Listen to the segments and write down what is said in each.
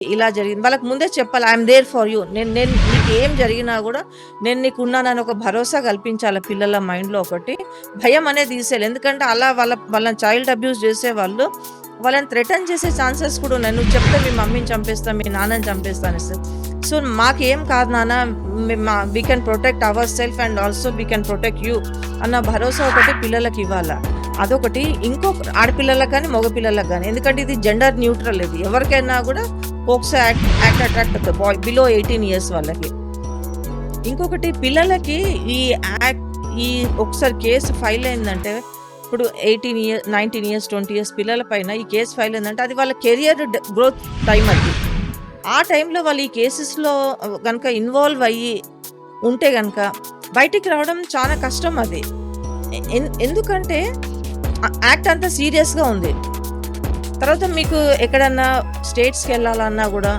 ఇలా జరిగింది. వాళ్ళకి ముందే చెప్పాలి. I'm there for you. నేను నేను నీకేం జరిగినా గూడా నేను నీకున్నానని ఒక భరోసా కల్పించాలి పిల్లల మైండ్‌లో ఒకటి. భయం అనేది తీసేయాలి. ఎందుకంటే అలా వాళ్ళని చైల్డ్ అబ్యూస్ చేసేవాళ్ళు వాళ్ళని థ్రెటన్ చేసే ఛాన్సెస్ కూడా ఉన్నాయి. నువ్వు చెప్తే మీ మమ్మీని చంపేస్తా, మీ నాన్నని చంపేస్తా అనేసి. సో మాకేం కాదు నాన్న we can protect our self and also we can protect you అన్న భరోసా ఒకటి పిల్లలకి ఇవ్వాల. అదొకటి. ఆడపిల్లలకు గాని, మగ పిల్లలకు గాని. ఎందుకంటే ఇది జెండర్ న్యూట్రల్ ఇది. ఎవరికైనా గూడా పోక్సో యాక్ట్ అట్రాక్ట్ అవుతది. బిలో 18 ఇయర్స్ వాళ్ళకి. ఇంకొకటి పిల్లలకి ఈ యాక్ట్ ఈ ఒకసారి కేసు ఫైల్ అయిందంటే ఇప్పుడు 18 ఇయర్స్, 19 ఇయర్స్, 20 ఇయర్స్ పిల్లల పైన ఈ కేసు ఫైల్ అయిందంటే అది వాళ్ళ కెరియర్ గ్రోత్ టైం అది. ఆ టైంలో వాళ్ళు ఈ కేసెస్‌లో గనక ఇన్వాల్వ్ అయ్యి ఉంటే గనక బయటికి రావడం చాలా కష్టం అది. ఎందుకంటే యాక్ట్ అంతా సీరియస్‌గా ఉంది. తర్వాత మీకు ఎక్కడన్నా స్టేట్స్‌కెళ్ళాలన్నా గూడా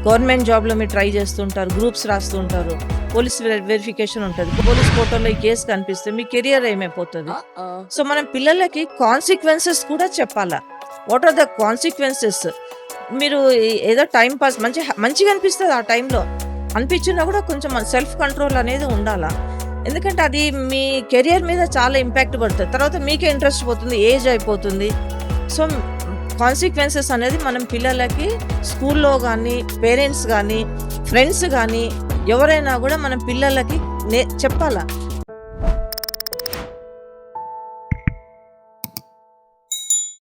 గవర్నమెంట్ జాబ్‌లో మీరు ట్రై చేస్తుంటారు. గ్రూప్స్ రాస్తుంటారు. పోలీస్ వెరిఫికేషన్ ఉంటది. పోలీస్ పోర్టల్‌లో ఈ కేసు కనిపిస్తే మీ కెరియర్ ఏమైపోతది? సో మనం పిల్లలకి కాన్సిక్వెన్సెస్ కూడా చెప్పాలా. What are the consequences? మీరు ఏదో టైమ్ పాస్ మంచిగా అనిపిస్తది ఆ టైంలో. అనిపించినా కూడా కొంచెం సెల్ఫ్ కంట్రోల్ అనేది ఉండాలా. ఎందుకంటే అది మీ కెరియర్ మీద చాలా ఇంపాక్ట్ పడుతది. తర్వాత మీకే ఇంట్రెస్ట్ పోతుంది. ఏజ్ అయిపోతుంది. సో కాన్సిక్వెన్సెస్ అనేది మనం పిల్లలకి స్కూల్లో గానీ, పేరెంట్స్ గానీ, ఫ్రెండ్స్ గానీ ఎవరైనా గూడా మనం పిల్లలకి చెప్పాలా.